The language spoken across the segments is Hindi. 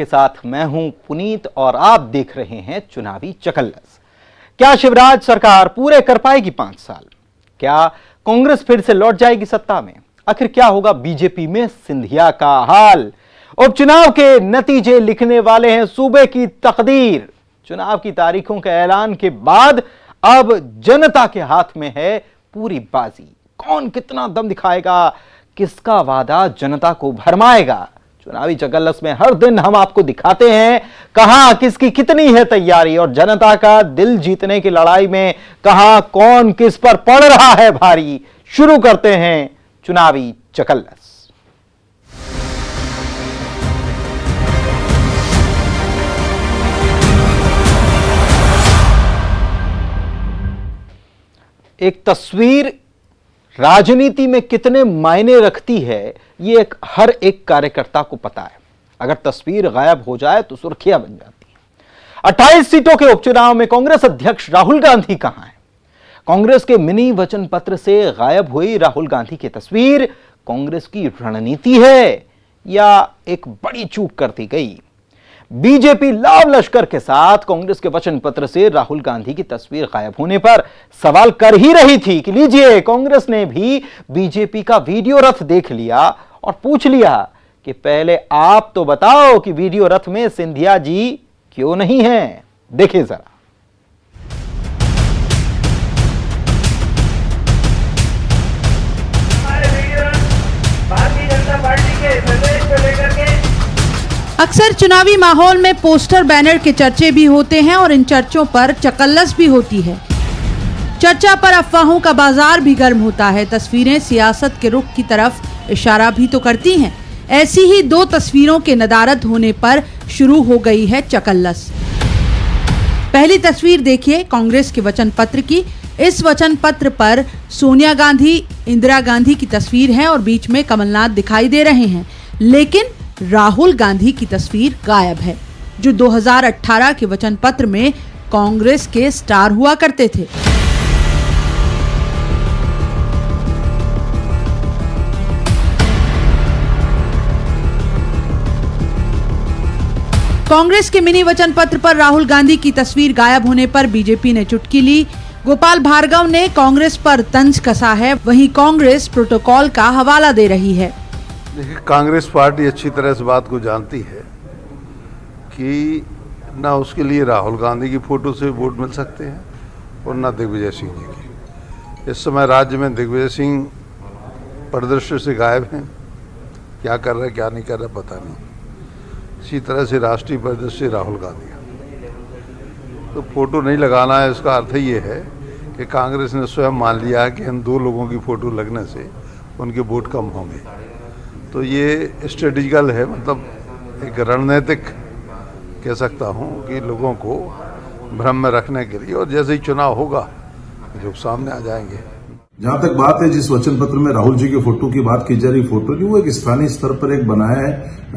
के साथ मैं हूं पुनीत और आप देख रहे हैं चुनावी चकल्लस। क्या शिवराज सरकार पूरे कर पाएगी 5 साल? क्या कांग्रेस फिर से लौट जाएगी सत्ता में? आखिर क्या होगा बीजेपी में सिंधिया का हाल? उपचुनाव के नतीजे लिखने वाले हैं सूबे की तकदीर। चुनाव की तारीखों के ऐलान के बाद अब जनता के हाथ में है पूरी बाजी। कौन कितना दम दिखाएगा, किसका वादा जनता को भरमाएगा? चुनावी चकल्लस में हर दिन हम आपको दिखाते हैं कहां किसकी कितनी है तैयारी और जनता का दिल जीतने की लड़ाई में कहां कौन किस पर पड़ रहा है भारी। शुरू करते हैं चुनावी चकल्लस। एक तस्वीर राजनीति में कितने मायने रखती है, ये हर एक कार्यकर्ता को पता है। अगर तस्वीर गायब हो जाए तो सुर्खियां बन जाती हैं। 28 सीटों के उपचुनाव में कांग्रेस अध्यक्ष राहुल गांधी कहां हैं? कांग्रेस के मिनी वचन पत्र से गायब हुई राहुल गांधी की तस्वीर कांग्रेस की रणनीति है या एक बड़ी चूक कर दी गई? बीजेपी लाव लश्कर के साथ कांग्रेस के वचन पत्र से राहुल गांधी की तस्वीर गायब होने पर सवाल कर ही रही थी कि लीजिए, कांग्रेस ने भी बीजेपी का वीडियो रथ देख लिया और पूछ लिया कि पहले आप तो बताओ कि वीडियो रथ में सिंधिया जी क्यों नहीं हैं। देखिए जरा। भारतीय जनता पार्टी के संदेश को लेकर के अक्सर चुनावी माहौल में पोस्टर बैनर के चर्चे भी होते हैं और इन चर्चों पर चकल्लस भी होती है। चर्चा पर अफवाहों का बाजार भी गर्म होता है। तस्वीरें सियासत के रुख की तरफ इशारा भी तो करती हैं। ऐसी ही 2 तस्वीरों के नदारद होने पर शुरू हो गई है चकल्लस। पहली तस्वीर देखिए कांग्रेस के वचन पत्र की। इस वचन पत्र पर सोनिया गांधी, इंदिरा गांधी की तस्वीर है और बीच में कमलनाथ दिखाई दे रहे हैं, लेकिन राहुल गांधी की तस्वीर गायब है, जो 2018 के वचन पत्र में कांग्रेस के स्टार हुआ करते थे। कांग्रेस के मिनी वचन पत्र पर राहुल गांधी की तस्वीर गायब होने पर बीजेपी ने चुटकी ली। गोपाल भार्गव ने कांग्रेस पर तंज कसा है, वहीं कांग्रेस प्रोटोकॉल का हवाला दे रही है। देखिए, कांग्रेस पार्टी अच्छी तरह इस बात को जानती है कि ना उसके लिए राहुल गांधी की फोटो से वोट मिल सकते हैं और ना दिग्विजय सिंह जी की। इस समय राज्य में दिग्विजय सिंह परिदृश्य से गायब हैं। क्या कर रहे क्या नहीं कर रहे पता नहीं। इसी तरह से राष्ट्रीय परिदृश्य राहुल गांधी, तो फोटो नहीं लगाना है, इसका अर्थ ये है कि कांग्रेस ने स्वयं मान लिया है कि इन 2 लोगों की फोटो लगने से उनके वोट कम होंगे। तो ये स्ट्रेटेजिकल है, मतलब एक रणनीतिक कह सकता हूँ कि लोगों को भ्रम में रखने के लिए, और जैसे ही चुनाव होगा लोग सामने आ जाएंगे। जहां तक बात है जिस वचन पत्र में राहुल जी के फोटो की बात की जा रही, फोटो जो वो एक स्थानीय स्तर पर एक बनाया है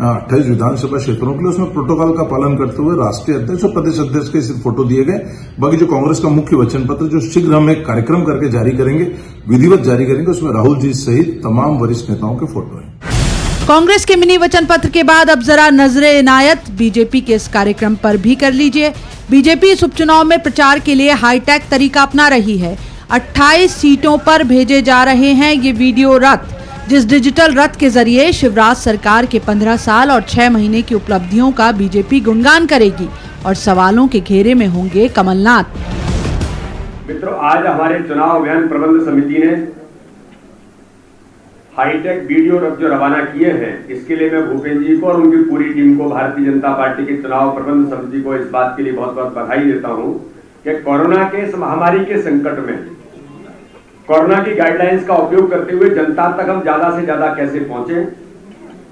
28 विधानसभा क्षेत्रों के लिए, उसमें प्रोटोकॉल का पालन करते हुए राष्ट्रीय अध्यक्ष और प्रदेश अध्यक्ष के सिर्फ फोटो दिए गए। बाकी जो कांग्रेस का मुख्य वचन पत्र जो शीघ्र हम एक कार्यक्रम करके जारी करेंगे, विधिवत जारी करेंगे, उसमें राहुल जी सहित तमाम वरिष्ठ नेताओं के फोटो है। कांग्रेस के मिनी वचन पत्र के बाद अब जरा नजरे इनायत बीजेपी के इस कार्यक्रम पर भी कर लीजिए। बीजेपी इस उपचुनाव में प्रचार के लिए हाईटेक तरीका अपना रही है। 28 सीटों पर भेजे जा रहे हैं ये वीडियो रथ, जिस डिजिटल रथ के जरिए शिवराज सरकार के 15 साल और 6 महीने की उपलब्धियों का बीजेपी गुणगान करेगी और सवालों के घेरे में होंगे कमलनाथ। मित्रों, आज हमारे चुनाव अभियान प्रबंध समिति ने हाईटेक वीडियो रथ जो रवाना किए हैं, इसके लिए मैं भूपेंद्र जी को और उनकी पूरी टीम को, भारतीय जनता पार्टी के चुनाव प्रबंध समिति को इस बात के लिए बहुत बहुत बधाई देता हूं कि कोरोना के इस महामारी के संकट में कोरोना की गाइडलाइंस का उपयोग करते हुए जनता तक हम ज्यादा से ज्यादा कैसे पहुंचे,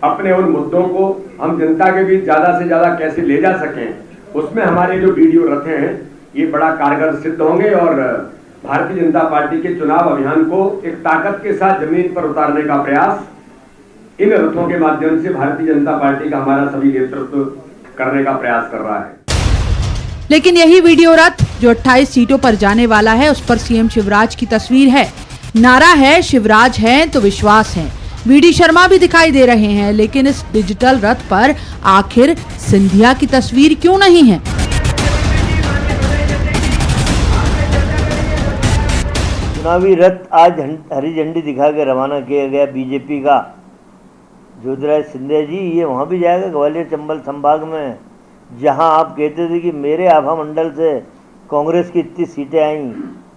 अपने उन मुद्दों को हम जनता के बीच ज्यादा से ज्यादा कैसे ले जा सकें, उसमें हमारे जो वीडियो रथ हैं ये बड़ा कारगर सिद्ध होंगे और भारतीय जनता पार्टी के चुनाव अभियान को एक ताकत के साथ जमीन पर उतारने का प्रयास इन रथों के माध्यम से भारतीय जनता पार्टी का हमारा सभी नेतृत्व करने का प्रयास कर रहा है। लेकिन यही वीडियो रथ जो 28 सीटों पर जाने वाला है, उस पर सीएम शिवराज की तस्वीर है। नारा है शिवराज है तो विश्वास है। वीडी शर्मा भी दिखाई दे रहे हैं, लेकिन इस डिजिटल रथ पर आखिर सिंधिया की तस्वीर क्यों नहीं है? चुनावी रथ आज हरी झंडी दिखा के रवाना किया गया बीजेपी का। ज्योतिरादित्य सिंधिया जी ये वहाँ भी जाएगा ग्वालियर चंबल संभाग में, जहाँ आप कहते थे कि मेरे आभा मंडल से कांग्रेस की इतनी सीटें आई,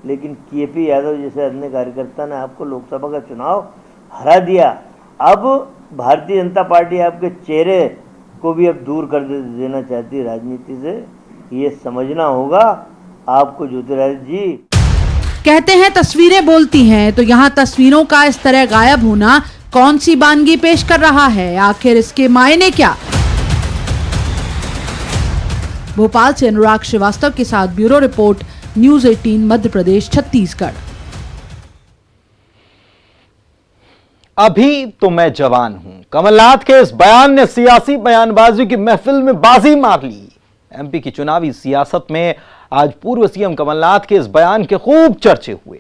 लेकिन केपी यादव जैसे अन्य कार्यकर्ता ने आपको लोकसभा का चुनाव हरा दिया। अब भारतीय जनता पार्टी आपके चेहरे को भी अब दूर कर देना चाहती है राजनीति से, ये समझना होगा आपको ज्योतिरादित्य जी। कहते हैं तस्वीरें बोलती हैं, तो यहाँ तस्वीरों का इस तरह गायब होना कौन सी वानगी पेश कर रहा है? आखिर इसके मायने क्या? भोपाल से अनुराग श्रीवास्तव के साथ bureau report, news 18 Madhya Pradesh Chhattisgarh. अभी तो मैं जवान हूं, कमलनाथ के इस बयान ने सियासी बयानबाजी की महफिल में बाजी मार ली। एमपी की चुनावी सियासत में आज पूर्व सीएम कमलनाथ के इस बयान के खूब चर्चे हुए।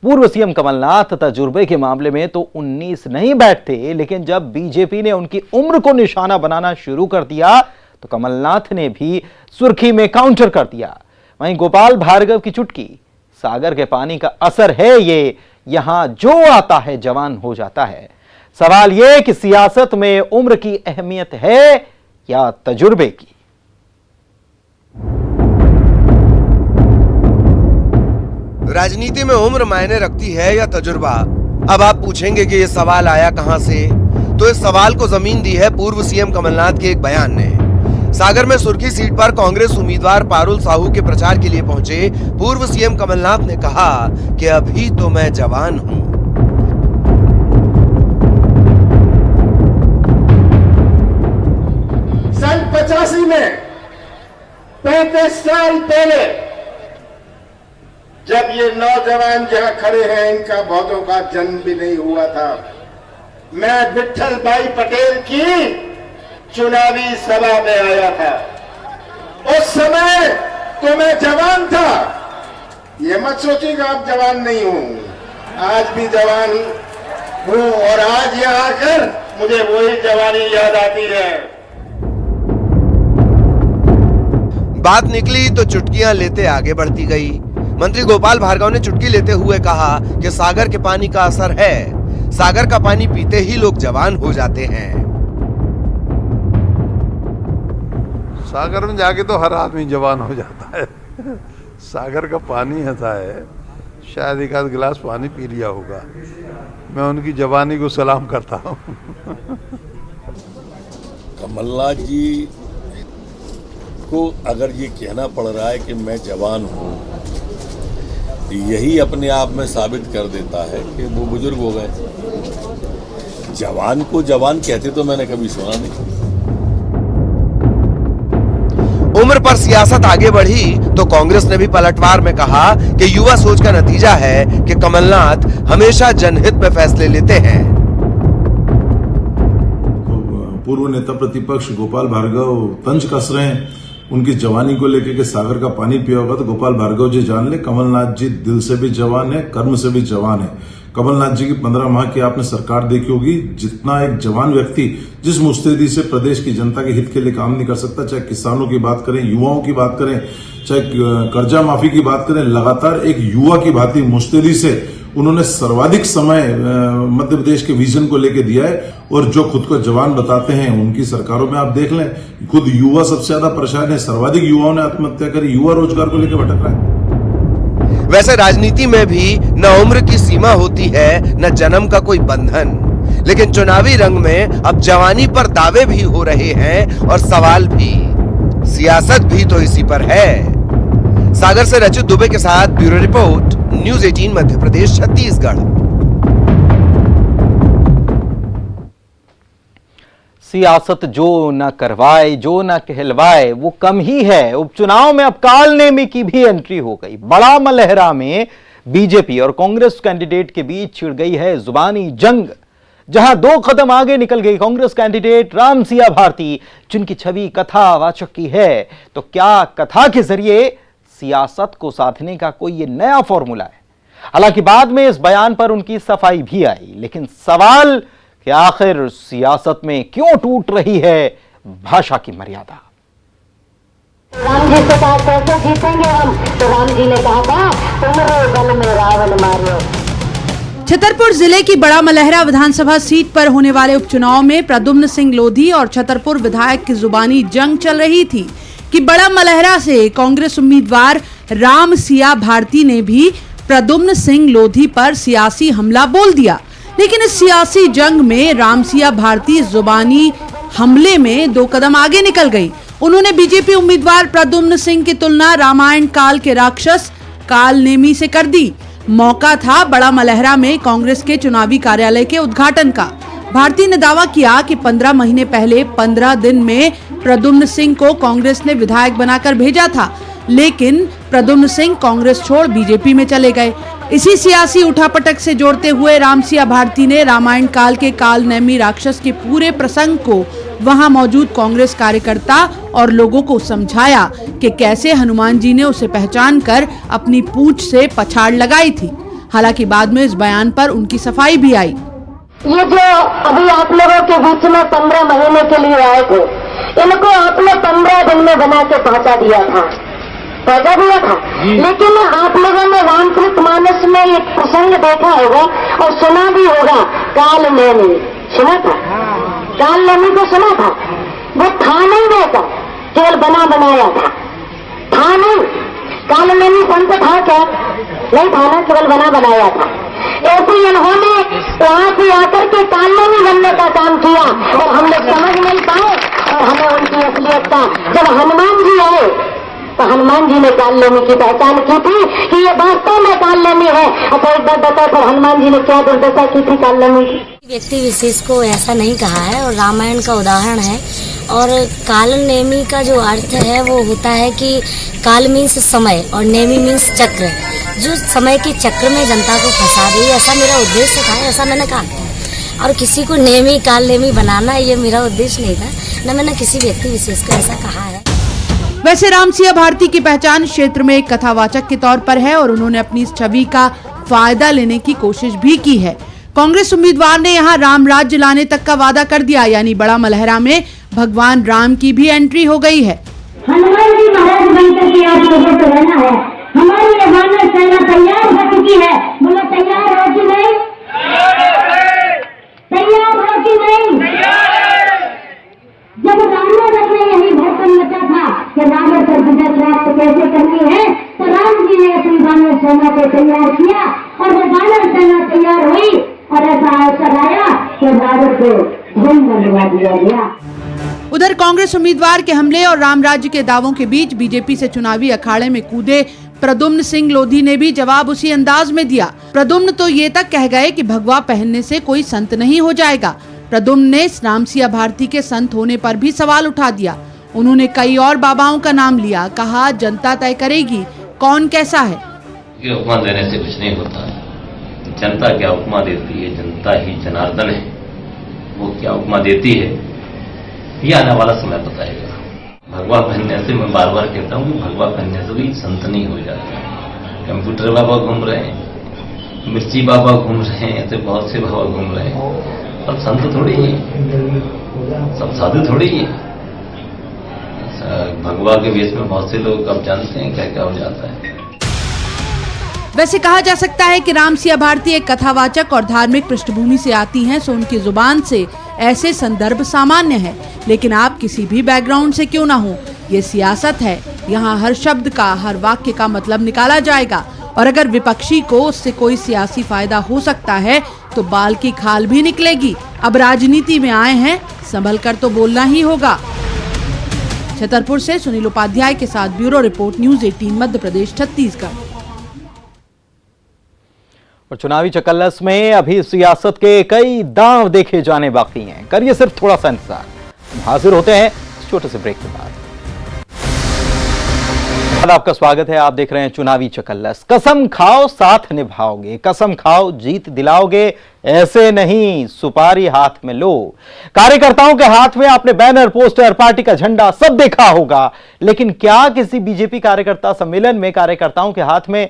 पूर्व सीएम कमलनाथ तजुर्बे के मामले में तो 19 नहीं बैठते, लेकिन जब बीजेपी ने उनकी उम्र को निशाना बनाना शुरू कर दिया तो कमलनाथ ने भी सुर्खी में काउंटर कर दिया। वहीं गोपाल भार्गव की चुटकी, सागर के पानी का असर है ये, यहां जो आता है जवान हो जाता है। सवाल यह कि सियासत में उम्र की अहमियत है या तजुर्बे की? राजनीति में उम्र मायने रखती है या तजुर्बा? अब आप पूछेंगे कि यह सवाल आया कहां से, तो इस सवाल को जमीन दी है पूर्व सीएम कमलनाथ के एक बयान ने। सागर में सुर्खी सीट पर कांग्रेस उम्मीदवार पारुल साहू के प्रचार के लिए पहुंचे पूर्व सीएम कमलनाथ ने कहा कि अभी तो मैं जवान हूं। सन 85 में 35 साल पहले जब ये नौजवान जहां खड़े हैं, इनका बहुतों का जन्म भी नहीं हुआ था। मैं विठल भाई पटेल की चुनावी सभा में आया था। उस समय तो मैं जवान था। ये मत सोचिएगा आप जवान नहीं हूं, आज भी जवान हूं, और आज यहां आकर मुझे वही जवानी याद आती है। बात निकली तो चुटकियां लेते आगे बढ़ती गई। मंत्री गोपाल भार्गव ने चुटकी लेते हुए कहा कि सागर के पानी का असर है, सागर का पानी पीते ही लोग जवान हो जाते हैं। सागर में जाके तो हर आदमी जवान हो जाता है। सागर का पानी ऐसा है, शायद एक आध गिलास पानी पी लिया होगा। मैं उनकी जवानी को सलाम करता हूँ। कमलनाथ जी को अगर ये कहना पड़ रहा है कि मैं जवान हूँ, यही अपने आप में साबित कर देता है कि वो बुजुर्ग हो गए। जवान को जवान कहते तो मैंने कभी सुना नहीं। उम्र पर सियासत आगे बढ़ी तो कांग्रेस ने भी पलटवार में कहा कि युवा सोच का नतीजा है कि कमलनाथ हमेशा जनहित में फैसले लेते हैं। पूर्व नेता प्रतिपक्ष गोपाल भार्गव तंज कस रहे हैं उनकी जवानी को लेकर के, सागर का पानी पिया होगा तो गोपाल भार्गव जी जान ले, कमलनाथ जी दिल से भी जवान है, कर्म से भी जवान है। कमलनाथ जी की 15 माह की आपने सरकार देखी होगी। जितना एक जवान व्यक्ति जिस मुस्तैदी से प्रदेश की जनता के हित के लिए काम नहीं कर सकता, चाहे किसानों की बात करें, युवाओं की बात करें, चाहे कर्जा माफी की बात करें, लगातार एक युवा की भांति मुस्तैदी से उन्होंने सर्वाधिक समय मध्य प्रदेश के विजन को लेकर दिया है। और जो खुद को जवान बताते हैं उनकी सरकारों में आप देख लें, खुद युवा सबसे ज्यादा परेशान है, सर्वाधिक युवाओं ने आत्महत्या करी, युवा रोजगार को लेकर भटक रहा है। वैसे राजनीति में भी न उम्र की सीमा होती है न जन्म का कोई बंधन, लेकिन चुनावी रंग में अब जवानी पर दावे भी हो रहे हैं और सवाल भी। सियासत भी तो इसी पर है। सागर से रचित दुबे के साथ bureau report, news 18 Madhya Pradesh Chhattisgarh. सियासत जो न करवाए, जो न कहलवाए, वो कम ही है। उपचुनाव में अब काल नेमी की भी एंट्री हो गई। बड़ा मलहरा में बीजेपी और कांग्रेस कैंडिडेट के बीच छिड़ गई है जुबानी जंग, जहां 2 कदम आगे निकल गई कांग्रेस कैंडिडेट रामसिया भारती, जिनकी छवि कथावाचक की है। तो क्या कथा के जरिए सियासत को साधने का कोई ये नया फॉर्मूला है? हालांकि बाद में इस बयान पर उनकी सफाई भी आई, लेकिन सवाल कि आखिर सियासत में क्यों टूट रही है भाषा की मर्यादा। राम जी से कहा कैसे जीतेंगे हम, तो राम जी ने कहा था तुम्हारे गल में रावण मारो। छतरपुर जिले की बड़ा मलहरा विधानसभा सीट पर होने वाले उपचुनाव में प्रद्युम्न सिंह लोधी और छतरपुर विधायक की जुबानी जंग चल रही थी कि बड़ा मलहरा से कांग्रेस उम्मीदवार राम सिया भारती ने भी प्रद्युम्न सिंह लोधी पर सियासी हमला बोल दिया। लेकिन इस सियासी जंग में राम सिया भारती जुबानी हमले में 2 कदम आगे निकल गई। उन्होंने बीजेपी उम्मीदवार प्रद्युम्न सिंह की तुलना रामायण काल के राक्षस काल नेमी से कर दी। मौका था बड़ा मलहरा में कांग्रेस के चुनावी कार्यालय के उद्घाटन का। भारती ने दावा किया कि 15 महीने पहले 15 दिन में प्रद्युम्न सिंह को कांग्रेस ने विधायक बनाकर भेजा था, लेकिन प्रद्युम्न सिंह कांग्रेस छोड़ बीजेपी में चले गए। इसी सियासी उठापटक से जोड़ते हुए रामसिया भारती ने रामायण काल के काल नेमी राक्षस के पूरे प्रसंग को वहां मौजूद कांग्रेस कार्यकर्ता और लोगों को समझाया कि कैसे हनुमान जी ने उसे पहचान कर अपनी पूंछ से पछाड़ लगाई थी। हालांकि बाद में इस बयान पर उनकी सफाई भी आई। ये जो अभी आप लोगों के बीच में 15 महीने के लिए आए थे, इनको आपने 15 दिन में बना के पहुंचा दिया था। लेकिन आप लोगों ने रामचरित मानस में एक प्रसंग देखा होगा और सुना भी होगा, काल नेमी सुना था, काल नेमी को सुना था। वो था नहीं रहता, केवल बना बनाया था नहीं। काल नेमी संत था क्या? नहीं था ना, केवल बना बनाया था। ऐसे इन्होंने वहां से आकर के काल नेमी बनने का काम किया और हम लोग समझ नहीं पाए और हमें उनकी असलियत का जब हनुमान जी आए तो हनुमान जी ने काल नेमी की पहचान की थी कि ये वास्तव में काल नेमी है। अच्छा एक बात बताओ, फिर हनुमान जी ने क्या दुर्दशा की थी काल नेमी की? व्यक्ति विशेष को ऐसा नहीं कहा है और रामायण का उदाहरण है। और काल नेमी का जो अर्थ है वो होता है कि काल मीन्स समय और नेमी मीन्स चक्र, जो समय के चक्र में जनता को फंसा रही है, ऐसा मेरा उद्देश्य था, ऐसा मैंने कहा। और किसी को नेमी काल नेमी बनाना ये मेरा उद्देश्य नहीं था, न मैंने किसी व्यक्ति विशेष को ऐसा कहा है। वैसे रामसिया भारती की पहचान क्षेत्र में एक कथावाचक के तौर पर है और उन्होंने अपनी इस छवि का फायदा लेने की कोशिश भी की है। कांग्रेस उम्मीदवार ने यहां राम राज्य लाने तक का वादा कर दिया, यानी बड़ा मलहरा में भगवान राम की भी एंट्री हो गई है। हनुमान जी महाराज बनकर के आप लोगों को रहना है। हमारी वानर सेना तैयार हो चुकी है। बोलो तैयार हो कि नहीं? तैयार हो कि नहीं? जब रावण ने यही भड़कन मचा था कि रावण पर विजय प्राप्त कैसे करनी है, तो राम जी ने अपनी वानर सेना को तैयार किया और वो वानर सेना तैयार हुई और ऐसा अवसर आया कि रावण को धन बनवा दिया गया। उधर कांग्रेस उम्मीदवार के हमले और राम राज्य के दावों के बीच बीजेपी से चुनावी अखाड़े में कूदे प्रद्युम्न सिंह लोधी ने भी जवाब उसी अंदाज में दिया। प्रद्युम्न तो ये तक कह गए कि भगवा पहनने से कोई संत नहीं हो जाएगा। प्रद्युम्न ने रामसिया भारती के संत होने पर भी सवाल उठा दिया। उन्होंने कई और बाबाओं का नाम लिया, कहा जनता तय करेगी कौन कैसा है। ये उपमा देने से कुछ नहीं होता, जनता क्या उपमा देती है, जनता ही जनार्दन है, वो क्या उपमा देती है ये आने वाला समय बताएगा। भगवा पहनने से मैं बार बार कहता हूँ कि भगवा पहनने से भी संत नहीं हो जाता। कंप्यूटर बाबा घूम रहे हैं, मिर्ची बाबा घूम रहे हैं, ऐसे बहुत से बाबा घूम रहे हैं, सब संत थोड़ी है, सब साधु थोड़ी है। भगवा के वेश में बहुत से लोग अब जानते हैं क्या क्या हो जाता है। वैसे कहा जा सकता है कि रामसिया भारती एक कथावाचक और धार्मिक पृष्ठभूमि से आती हैं, सो उनकी जुबान से ऐसे संदर्भ सामान्य है। लेकिन आप किसी भी बैकग्राउंड से क्यों ना हो, ये सियासत है। यहाँ हर शब्द का, हर वाक्य का मतलब निकाला जाएगा और अगर विपक्षी को उससे कोई सियासी फायदा हो सकता है तो बाल की खाल भी निकलेगी। अब राजनीति में आए हैं, संभल कर तो बोलना ही होगा। छतरपुर से सुनील उपाध्याय के साथ bureau report, news 18 Madhya Pradesh Chhattisgarh. और चुनावी चकल्लस में अभी सियासत के कई दांव देखे जाने बाकी हैं। करिए सिर्फ थोड़ा सा इंतजार, हाजिर होते हैं इस छोटे से ब्रेक के बाद। आपका स्वागत है, आप देख रहे हैं चुनावी चकल्लस। कसम खाओ साथ निभाओगे, कसम खाओ जीत दिलाओगे, ऐसे नहीं सुपारी हाथ में लो। कार्यकर्ताओं के हाथ में आपने बैनर, पोस्टर, पार्टी का झंडा सब देखा होगा, लेकिन क्या किसी बीजेपी कार्यकर्ता सम्मेलन में कार्यकर्ताओं के हाथ में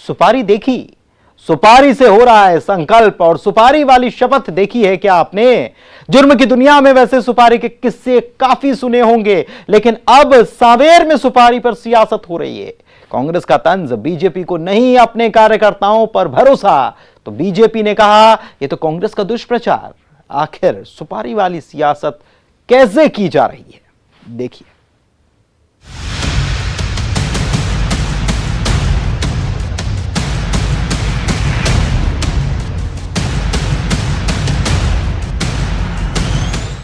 सुपारी देखी? सुपारी से हो रहा है संकल्प और सुपारी वाली शपथ देखी है क्या आपने? जुर्म की दुनिया में वैसे सुपारी के किस्से काफी सुने होंगे, लेकिन अब सांवेर में सुपारी पर सियासत हो रही है। कांग्रेस का तंज बीजेपी को नहीं, अपने कार्यकर्ताओं पर भरोसा। तो बीजेपी ने कहा यह तो कांग्रेस का दुष्प्रचार। आखिर सुपारी वाली सियासत कैसे की जा रही है, देखिए।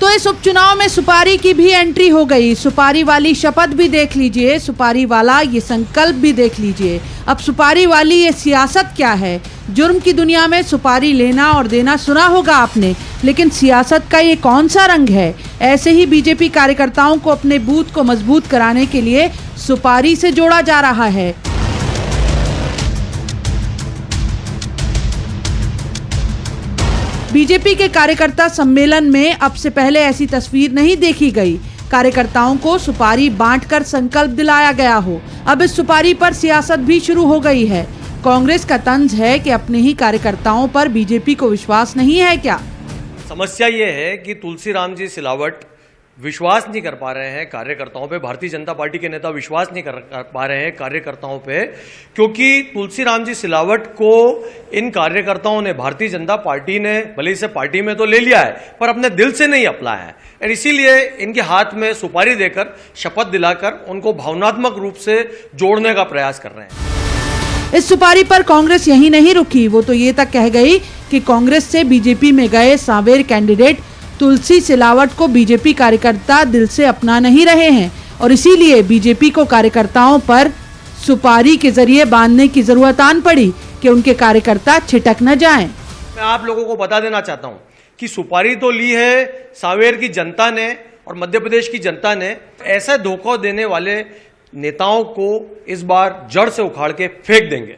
तो इस उपचुनाव में सुपारी की भी एंट्री हो गई। सुपारी वाली शपथ भी देख लीजिए, सुपारी वाला ये संकल्प भी देख लीजिए। अब सुपारी वाली ये सियासत क्या है? जुर्म की दुनिया में सुपारी लेना और देना सुना होगा आपने, लेकिन सियासत का ये कौन सा रंग है? ऐसे ही बीजेपी कार्यकर्ताओं को अपने बूथ को मजबूत कराने के लिए सुपारी से जोड़ा जा रहा है। बीजेपी के कार्यकर्ता सम्मेलन में अब से पहले ऐसी तस्वीर नहीं देखी गई। कार्यकर्ताओं को सुपारी बांटकर संकल्प दिलाया गया हो। अब इस सुपारी पर सियासत भी शुरू हो गई है। कांग्रेस का तंज है कि अपने ही कार्यकर्ताओं पर बीजेपी को विश्वास नहीं है क्या? समस्या ये है कि तुलसीराम जी सिलावट विश्वास नहीं कर पा रहे हैं कार्यकर्ताओं पे। भारतीय जनता पार्टी के नेता विश्वास नहीं कर पा रहे हैं कार्यकर्ताओं पे, क्योंकि तुलसीराम जी सिलावट को इन कार्यकर्ताओं ने, भारतीय जनता पार्टी ने भले इसे पार्टी में तो ले लिया है पर अपने दिल से नहीं अपनाया है, और इसीलिए इनके हाथ में सुपारी देकर, शपथ दिलाकर उनको भावनात्मक रूप से जोड़ने का प्रयास कर रहे हैं। इस सुपारी पर कांग्रेस यही नहीं रुकी, वो तो ये तक कह गई कि कांग्रेस से बीजेपी में गए सांवेर कैंडिडेट तुलसी सिलावट को बीजेपी कार्यकर्ता दिल से अपना नहीं रहे हैं और इसीलिए बीजेपी को कार्यकर्ताओं पर सुपारी के जरिए बांधने की जरूरत आन पड़ी कि उनके कार्यकर्ता छिटक न जाएं। मैं आप लोगों को बता देना चाहता हूं कि सुपारी तो ली है सांवेर की जनता ने और मध्य प्रदेश की जनता ने। ऐसा धोखा देने वाले नेताओं को इस बार जड़ से उखाड़ के फेंक देंगे।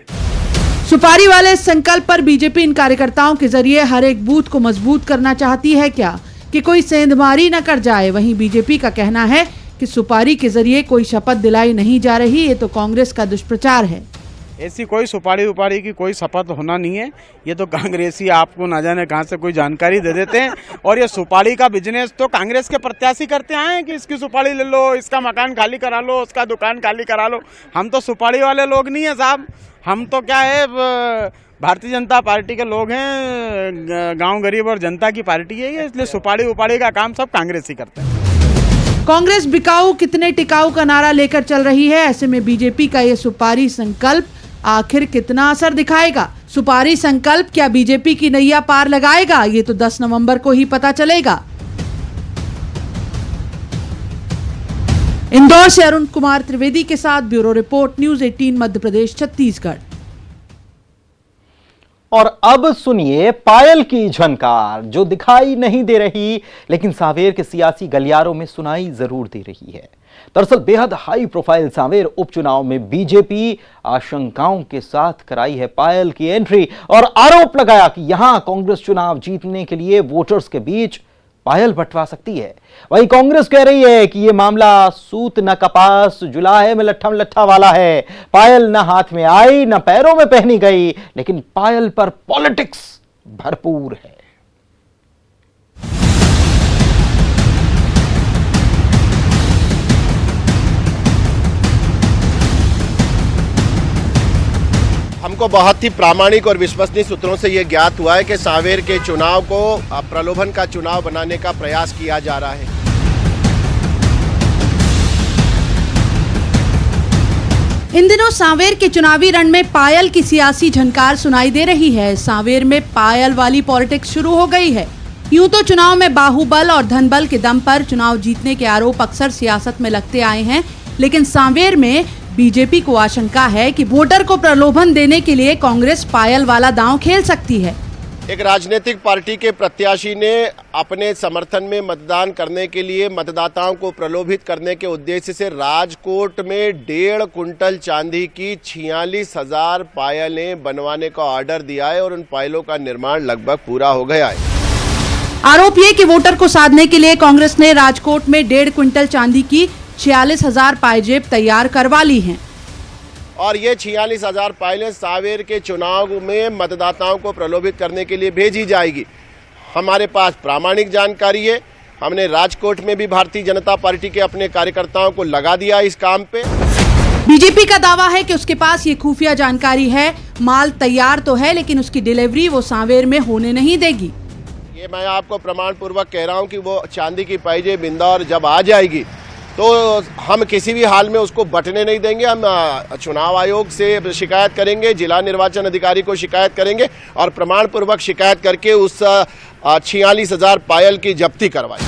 सुपारी वाले संकल्प पर बीजेपी इन कार्यकर्ताओं के जरिए हर एक बूथ को मजबूत करना चाहती है क्या, कि कोई सेंधमारी न कर जाए। वहीं बीजेपी का कहना है कि सुपारी के जरिए कोई शपथ दिलाई नहीं जा रही, ये तो कांग्रेस का दुष्प्रचार है। ऐसी कोई सुपारी उपारी की कोई शपथ होना नहीं है। ये तो कांग्रेसी आपको ना जाने कहां से कोई जानकारी दे देते हैं, और ये सुपारी का बिजनेस तो कांग्रेस के प्रत्याशी करते आए हैं कि इसकी सुपारी ले लो, इसका मकान खाली करा लो, उसका दुकान खाली करा लो। हम तो सुपारी वाले लोग नहीं है साहब, हम तो क्या है, भारतीय जनता पार्टी के लोग हैं। गांव गरीब और जनता की पार्टी है ये, इसलिए सुपारी उपाड़ी का काम सब कांग्रेस ही करते हैं। कांग्रेस बिकाऊ कितने टिकाऊ का नारा लेकर चल रही है। ऐसे में बीजेपी का ये सुपारी संकल्प आखिर कितना असर दिखाएगा? सुपारी संकल्प क्या बीजेपी की नैया पार लगाएगा? ये तो 10 नवंबर को ही पता चलेगा। इंदौर से अरुण कुमार त्रिवेदी के साथ bureau report, news 18 Madhya Pradesh Chhattisgarh. और अब सुनिए पायल की झनकार, जो दिखाई नहीं दे रही लेकिन सांवेर के सियासी गलियारों में सुनाई जरूर दे रही है। दरअसल बेहद हाई प्रोफाइल सांवेर उपचुनाव में बीजेपी आशंकाओं के साथ कराई है पायल की एंट्री और आरोप लगाया कि यहां कांग्रेस चुनाव जीतने के लिए वोटर्स के बीच पायल बंटवा सकती है। वहीं कांग्रेस कह रही है कि यह मामला सूत न कपास जुलाहे में लट्ठम लट्ठा वाला है। पायल न हाथ में आई न पैरों में पहनी गई, लेकिन पायल पर पॉलिटिक्स भरपूर है। हमको बहुत ही प्रामाणिक और विश्वसनीय सूत्रों से यह ज्ञात हुआ है कि सांवेर के चुनाव को प्रलोभन का चुनाव बनाने का प्रयास किया जा रहा है। इन दिनों सांवेर के चुनावी रण में पायल की सियासी झनकार सुनाई दे रही है। सांवेर में पायल वाली पॉलिटिक्स शुरू हो गई है। यूं तो चुनाव में बाहुबल और धनबल के दम पर चुनाव जीतने के आरोप अक्सर सियासत में लगते आए हैं, लेकिन सांवेर में बीजेपी को आशंका है कि वोटर को प्रलोभन देने के लिए कांग्रेस पायल वाला दांव खेल सकती है। एक राजनीतिक पार्टी के प्रत्याशी ने अपने समर्थन में मतदान करने के लिए मतदाताओं को प्रलोभित करने के उद्देश्य से राजकोट में 1.5 कुंटल चांदी की 46,000 पायलें बनवाने का ऑर्डर दिया है और उन पायलों का निर्माण लगभग पूरा हो गया है। आरोप ये कि वोटर को साधने के लिए कांग्रेस ने राजकोट में 1.5 कुंटल चांदी की 46,000 पायजेब तैयार करवा ली हैं। और ये 46,000 फाइलें सांवेर के चुनाव में मतदाताओं को प्रलोभित करने के लिए भेजी जाएगी। हमारे पास प्रामाणिक जानकारी है। हमने राजकोट में भी भारतीय जनता पार्टी के अपने कार्यकर्ताओं को लगा दिया इस काम पे। बीजेपी का दावा है कि उसके पास ये खुफिया जानकारी है, माल तैयार तो है लेकिन उसकी डिलीवरी वो सांवेर में होने नहीं देगी। ये मैं आपको प्रमाण पूर्वक कह रहा हूँ कि वो चांदी की पाइजेब इंदौर जब आ जाएगी तो हम किसी भी हाल में उसको बंटने नहीं देंगे। हम चुनाव आयोग से शिकायत करेंगे, जिला निर्वाचन अधिकारी को शिकायत करेंगे और प्रमाण पूर्वक शिकायत करके उस 46,000 पायल की जब्ती करवाई।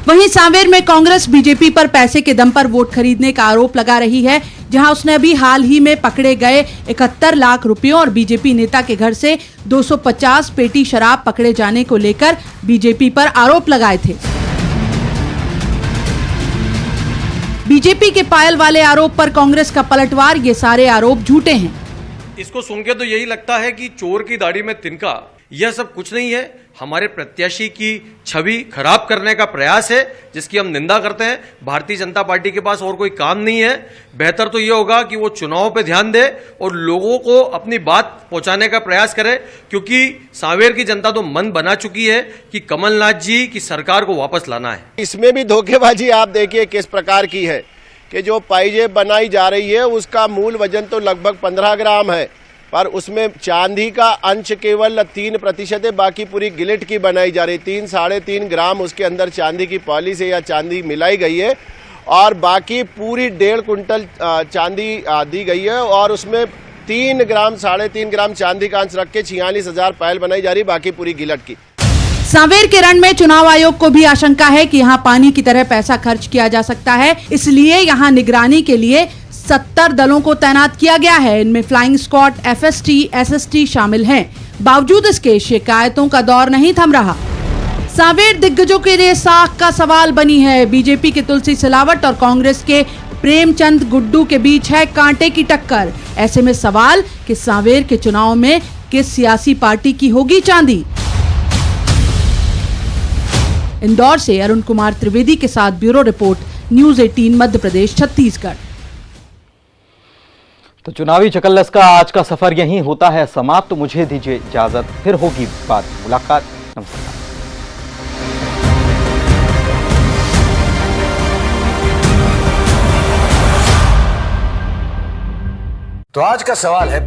वहीं सांवेर में कांग्रेस बीजेपी पर पैसे के दम पर वोट खरीदने का आरोप लगा रही है, जहां उसने अभी हाल ही में पकड़े गए 71 लाख रुपयों और बीजेपी नेता के घर से 250 पेटी शराब पकड़े जाने को लेकर बीजेपी पर आरोप लगाए थे। बीजेपी के पायल वाले आरोप पर कांग्रेस का पलटवार, ये सारे आरोप झूठे हैं। इसको सुन के तो यही लगता है कि चोर की दाढ़ी में तिनका, यह सब कुछ नहीं है। हमारे प्रत्याशी की छवि खराब करने का प्रयास है, जिसकी हम निंदा करते हैं। भारतीय जनता पार्टी के पास और कोई काम नहीं है। बेहतर तो यह होगा कि वो चुनाव पे ध्यान दे और लोगों को अपनी बात पहुंचाने का प्रयास करे, क्योंकि सांवेर की जनता तो मन बना चुकी है कि कमलनाथ जी की सरकार को वापस लाना है। इसमें भी धोखेबाजी आप देखिए किस प्रकार की है कि जो पाइजेब बनाई जा रही है उसका मूल वजन तो लगभग 15 ग्राम है, पर उसमें चांदी का अंश केवल 3% है, बाकी पूरी गिलेट की बनाई जा रही। 3-3.5 ग्राम उसके अंदर चांदी की पॉलिश है या चांदी मिलाई गई है और बाकी पूरी 1.5 कुंटल चांदी दी गई है और उसमें 3 ग्राम 3.5 ग्राम चांदी का अंश रख के 46,000 पायल बनाई जा रही, बाकी पूरी गिलट की। सांवेर के रण में चुनाव आयोग को भी आशंका है कि यहाँ पानी की तरह पैसा खर्च किया जा सकता है, इसलिए यहाँ निगरानी के लिए 70 दलों को तैनात किया गया है। इनमें फ्लाइंग स्क्वाड, FST, SST शामिल हैं। बावजूद इसके शिकायतों का दौर नहीं थम रहा। सांवेर दिग्गजों के लिए साख का सवाल बनी है। बीजेपी के तुलसी सिलावट और कांग्रेस के प्रेमचंद गुड्डू के बीच है कांटे की टक्कर। ऐसे में सवाल कि सांवेर के चुनाव में किस सियासी पार्टी की होगी चांदी। इंदौर से अरुण कुमार त्रिवेदी के साथ bureau report, news 18 Madhya Pradesh Chhattisgarh. तो चुनावी चकल्लस का आज का सफर यहीं होता है समाप्त। तो मुझे दीजिए इजाजत, फिर होगी मुलाकात। नमस्कार। तो आज का सवाल है,